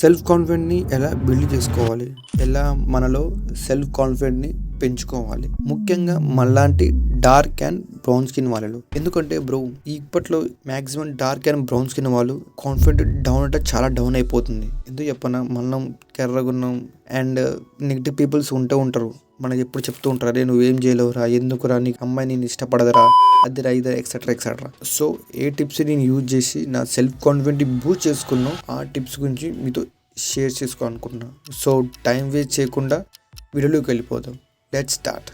Self కాన్ఫిడెంట్‌ని ఎలా build చేసుకోవాలి? ఎలా మనలో సెల్ఫ్ కాన్ఫిడెంట్‌ని పెంచుకోవాలి? ముఖ్యంగా మనలాంటి డార్క్ అండ్ బ్రౌన్ స్కిన్ వాళ్ళలో. ఎందుకంటే బ్రో ఇప్పట్లో maximum dark and brown skin వాళ్ళు కాన్ఫిడెంట్ డౌన్ అంటే చాలా డౌన్ అయిపోతుంది. ఎందుకు చెప్పనా? మనం కర్రగున్నాం అండ్ నెగెటివ్ పీపుల్స్ ఉంటారు. మనకి ఎప్పుడు చెప్తూ ఉంటారు, అరే నువ్వేం చేయలేవురా, ఎందుకురా, నీకు అమ్మాయి నేను ఇష్టపడదురా, అదిరా ఇదే ఎక్సెట్రా ఎక్సెట్రా. సో ఏ టిప్స్ నేను యూజ్ చేసి నా సెల్ఫ్ కాన్ఫిడెంట్ బూస్ట్ చేసుకున్నాను, ఆ టిప్స్ గురించి మీతో షేర్ చేసుకోవాలనుకుంటున్నాను. సో టైం వేస్ట్ చేయకుండా వీడియోలోకి వెళ్ళిపోదాం. Let's start.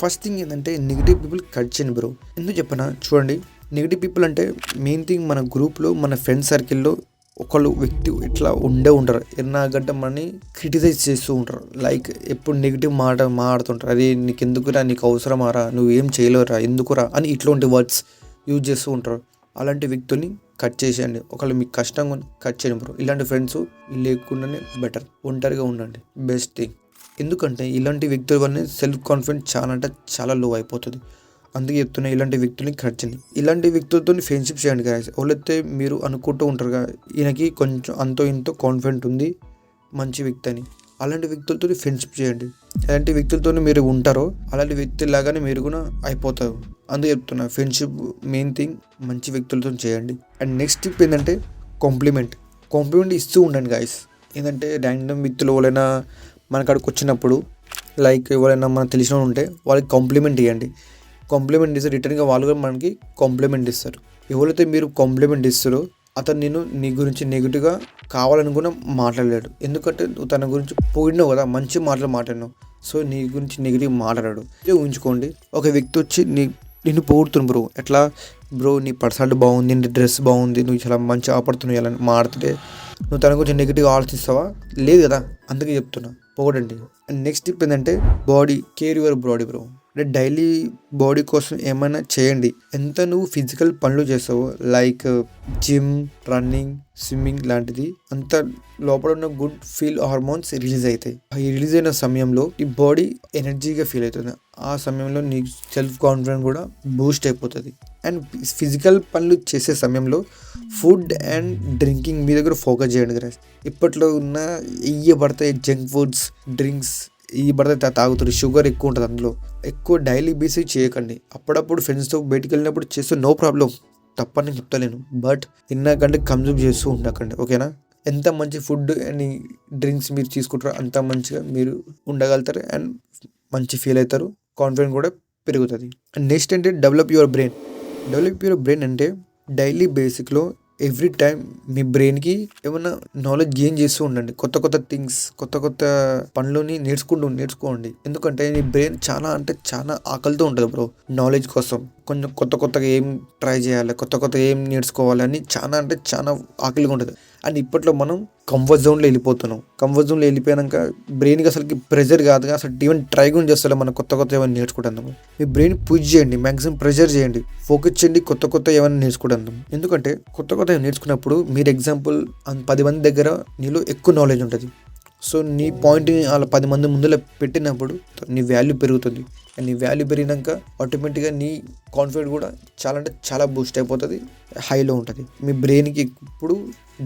ఫస్ట్ థింగ్ ఏంటంటే నెగిటివ్ పీపుల్ కట్ చేయండి బ్రో. ఎందుకు చెప్పనా? చూడండి, నెగిటివ్ పీపుల్ అంటే మెయిన్ థింగ్ మన గ్రూప్లో మన ఫ్రెండ్ సర్కిల్లో ఒకళ్ళు వ్యక్తి ఇట్లా ఉంటారు, ఎన్నాగంట మనని క్రిటిసైజ్ చేస్తూ ఉంటారు. లైక్ ఎప్పుడు నెగిటివ్ మాట్లాడుతుంటారు, అదే నీకు ఎందుకురా, నీకు అవసరమారా, నువ్వేం చేయలేవురా, ఎందుకురా అని ఇట్లాంటి వర్డ్స్ యూజ్ చేస్తూ ఉంటారు. అలాంటి వ్యక్తుల్ని కట్ చేసేయండి. ఒకళ్ళు మీకు కష్టంగా కట్ చేయండి బ్రో. ఇలాంటి ఫ్రెండ్స్ లేకుండానే బెటర్. ఒంటరిగా ఉండండి, బెస్ట్ థింగ్. ఎందుకంటే ఇలాంటి వ్యక్తుల వల్లనే సెల్ఫ్ కాన్ఫిడెన్స్ చాలా అంటే చాలా లో అయిపోతుంది. అందుకే చెప్తున్నా, ఇలాంటి వ్యక్తుల్ని కట్ చేయండి. ఇలాంటి వ్యక్తులతో ఫ్రెండ్షిప్ చేయండి గాయస్. ఎవరైతే మీరు అనుకుంటూ ఉంటారు కదా, ఈయనకి కొంచెం అంతో ఇంతో కాన్ఫిడెంట్ ఉంది, మంచి వ్యక్తి అని, అలాంటి వ్యక్తులతో ఫ్రెండ్షిప్ చేయండి. ఎలాంటి వ్యక్తులతో మీరు ఉంటారో అలాంటి వ్యక్తుల్లాగానే మీరు కూడా అయిపోతారు. అందుకే చెప్తున్నా, ఫ్రెండ్షిప్ మెయిన్ థింగ్, మంచి వ్యక్తులతో చేయండి. అండ్ నెక్స్ట్ టిప్ ఏంటంటే కాంప్లిమెంట్ ఇస్తూ ఉండండి గాయస్. ఏంటంటే ర్యాండమ్ వ్యక్తులు ఎవరైనా మన కాడికి వచ్చినప్పుడు, లైక్ ఎవరైనా మనకు తెలిసిన వాళ్ళు ఉంటే వాళ్ళకి కాంప్లిమెంట్ ఇవ్వండి. కాంప్లిమెంట్ ఇస్తే రిటర్న్గా వాళ్ళు కూడా మనకి కాంప్లిమెంట్ ఇస్తారు. ఎవరైతే మీరు కాంప్లిమెంట్ ఇస్తారో అతను నేను నీ గురించి నెగిటివ్గా కావాలని కూడా మాట్లాడలేడు. ఎందుకంటే నువ్వు తన గురించి పోయినావు కదా, మంచి మాట్లాడినావు. సో నీ గురించి నెగిటివ్ మాట్లాడాడు. ఇదే ఊహించుకోండి, ఒక వ్యక్తి వచ్చి నిన్ను పోగొడుతుంది బ్రో. ఎట్లా బ్రో, నీ పర్సనాలిటీ బాగుంది, నీ డ్రెస్ బాగుంది, నువ్వు చాలా మంచి ఆపడుతున్నావు అని మాట్లాడితే నువ్వు తన గురించి నెగిటివ్గా ఆలోచిస్తావా? లేదు కదా. అందుకే చెప్తున్నా, పోగొడండి. అండ్ నెక్స్ట్ టిప్ ఏంటంటే కేర్ యువర్ బాడీ బ్రో. అంటే డైలీ బాడీ కోసం ఏమైనా చేయండి. ఎంత నువ్వు ఫిజికల్ పనులు చేస్తావో, లైక్ జిమ్, రన్నింగ్, స్విమ్మింగ్ లాంటిది, అంత లోపల ఉన్న గుడ్ ఫీల్ హార్మోన్స్ రిలీజ్ అవుతాయి. ఈ రిలీజ్ అయిన సమయంలో ఈ బాడీ ఎనర్జీగా ఫీల్ అవుతుంది. ఆ సమయంలో నీ సెల్ఫ్ కాన్ఫిడెన్స్ కూడా బూస్ట్ అయిపోతుంది. అండ్ ఫిజికల్ పనులు చేసే సమయంలో ఫుడ్ అండ్ డ్రింకింగ్ మీద కూడా ఫోకస్ చేయండి కదా. ఇప్పట్లో ఉన్న పడతాయి జంక్ ఫుడ్స్, డ్రింక్స్ పడితే తాగుతారు. షుగర్ ఎక్కువ ఉంటుంది అందులో. ఎక్కువ డైలీ బేసిక్ చేయకండి. అప్పుడప్పుడు ఫ్రెండ్స్తో బయటికి వెళ్ళినప్పుడు చేస్తే నో ప్రాబ్లం, తప్పని చెప్తలేను. బట్ తిన్నాకంటే కన్జ్యూమ్ చేస్తూ ఉండకండి, ఓకేనా? ఎంత మంచి ఫుడ్ అండ్ డ్రింక్స్ మీరు తీసుకుంటారో అంత మంచిగా మీరు ఉండగలుగుతారు అండ్ మంచి ఫీల్ అవుతారు. కాన్ఫిడెన్స్ కూడా పెరుగుతుంది. అండ్ నెక్స్ట్ అంటే డెవలప్ యువర్ బ్రెయిన్ అంటే డైలీ బేసిక్లో ఎవ్రీ టైం మీ బ్రెయిన్కి ఏమైనా నాలెడ్జ్ గెయిన్ చేస్తూ ఉండండి. కొత్త థింగ్స్, కొత్త పనులని నేర్చుకోండి. ఎందుకంటే నీ బ్రెయిన్ చాలా అంటే చాలా ఆకలితో ఉంటుంది బ్రో నాలెడ్జ్ కోసం. కొంచెం కొత్తగా ఏం ట్రై చేయాలి, కొత్త ఏం నేర్చుకోవాలి అని చాలా అంటే చాలా ఆకలిగా ఉంటుంది. అండ్ ఇప్పట్లో మనం కంఫర్ట్ జోన్లో వెళ్ళిపోతున్నాం. కంఫర్ట్ జోన్లో వెళ్ళిపోయాక బ్రెయిన్కి అసలుకి ప్రెజర్ కాదుగా, అసలు ఈవెన్ ట్రై కూడా చేస్తాం మనం కొత్త ఏమైనా నేర్చుకుంటాం. మీ బ్రెయిన్ పుష్ చేయండి, మ్యాక్సిమం ప్రెజర్ చేయండి, ఫోకస్ చేయండి, కొత్త ఏమైనా నేర్చుకుంటాం. ఎందుకంటే కొత్త నేర్చుకున్నప్పుడు మీరు ఎగ్జాంపుల్ 10 మంది దగ్గర నీలో ఎక్కువ నాలెడ్జ్ ఉంటుంది. సో నీ పాయింట్ని అలా 10 మంది ముందులో పెట్టినప్పుడు నీ వాల్యూ పెరుగుతుంది. అండ్ నీ వాల్యూ పెరిగినాక ఆటోమేటిక్గా నీ కాన్ఫిడెన్స్ కూడా చాలా అంటే చాలా బూస్ట్ అయిపోతుంది, హైలో ఉంటుంది. మీ బ్రెయిన్కి ఇప్పుడు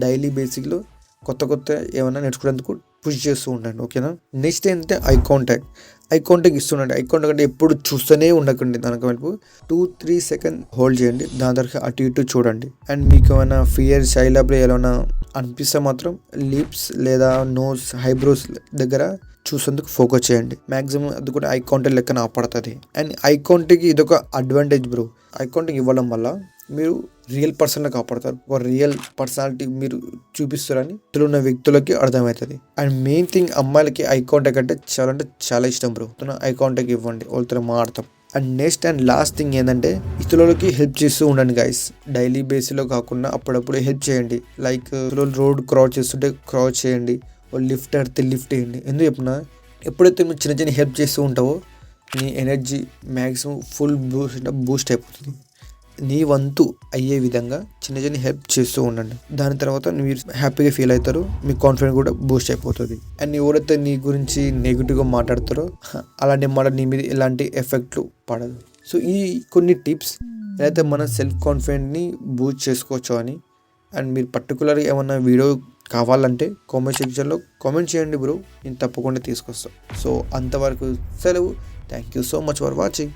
డైలీ బేసిక్లో కొత్త ఏమైనా నేర్చుకునేందుకు పుష్ చేస్తూ ఉండండి, ఓకేనా? నెక్స్ట్ ఏంటంటే ఐ కాంటాక్ట్ ఇస్తుండండి. ఐ కాంటాక్ట్ అంటే ఎప్పుడు చూస్తూనే ఉండకండి. దానికి వైపు 2-3 సెకండ్ హోల్డ్ చేయండి, దాని తర్వాత అటు ఇటు చూడండి. అండ్ మీకు ఏమైనా ఫియర్, శైలబ్లో ఏమైనా అనిపిస్తే మాత్రం లిప్స్ లేదా నోస్, ఐబ్రోస్ దగ్గర చూసేందుకు ఫోకస్ చేయండి. మ్యాక్సిమం అది కూడా ఐ కాంటాక్ట్ లెక్కన ఆపడుతుంది. అండ్ ఐ కాంటాక్ట్కి ఇదొక అడ్వాంటేజ్ బ్రో. ఐ కాంటాక్ట్ ఇవ్వడం వల్ల మీరు రియల్ పర్సన్గా కాపాడతారు. ఒక రియల్ పర్సనాలిటీ మీరు చూపిస్తారని ఇందులో ఉన్న వ్యక్తులకి అర్థమవుతుంది. అండ్ మెయిన్ థింగ్, అమ్మాయిలకి ఐ కాంటాక్ట్ అంటే చాలా ఇష్టం బ్రో. ఐ కాంటాక్ట్ ఇవ్వండి, వాళ్ళతో మాట్లాడతాం. And next and last thing ఏంటంటే ఇతరులకి హెల్ప్ చేస్తూ ఉండండి గైస్. డైలీ బేస్లో కాకుండా అప్పుడప్పుడు హెల్ప్ చేయండి. లైక్ రోడ్ క్రాస్ చేస్తుంటే క్రాస్ చేయండి, లిఫ్ట్ అడితే లిఫ్ట్ చేయండి. ఎందుకు చెప్పినా, ఎప్పుడైతే నువ్వు చిన్న హెల్ప్ చేస్తూ ఉంటావో నీ ఎనర్జీ మ్యాక్సిమం ఫుల్ బూస్ట్ అయిపోతుంది. నీ వంతు అయ్యే విధంగా చిన్న హెల్ప్ చేస్తూ ఉండండి. దాని తర్వాత మీరు హ్యాపీగా ఫీల్ అవుతారు, మీ కాన్ఫిడెన్స్ కూడా బూస్ట్ అయిపోతుంది. అండ్ ఎవరైతే నీ గురించి నెగిటివ్గా మాట్లాడతారో అలాంటి మాట నీ మీద ఎలాంటి ఎఫెక్ట్లు పడదు. సో ఈ కొన్ని టిప్స్ అయితే మన సెల్ఫ్ కాన్ఫిడెంట్ని బూస్ట్ చేసుకోవచ్చు అని. అండ్ మీరు పర్టికులర్గా ఏమన్నా వీడియో కావాలంటే కామెంట్ సెక్షన్లో కామెంట్ చేయండి బ్రో, నేను తప్పకుండా తీసుకొస్తాను. సో అంతవరకు సెలవు. Thank you so much for watching.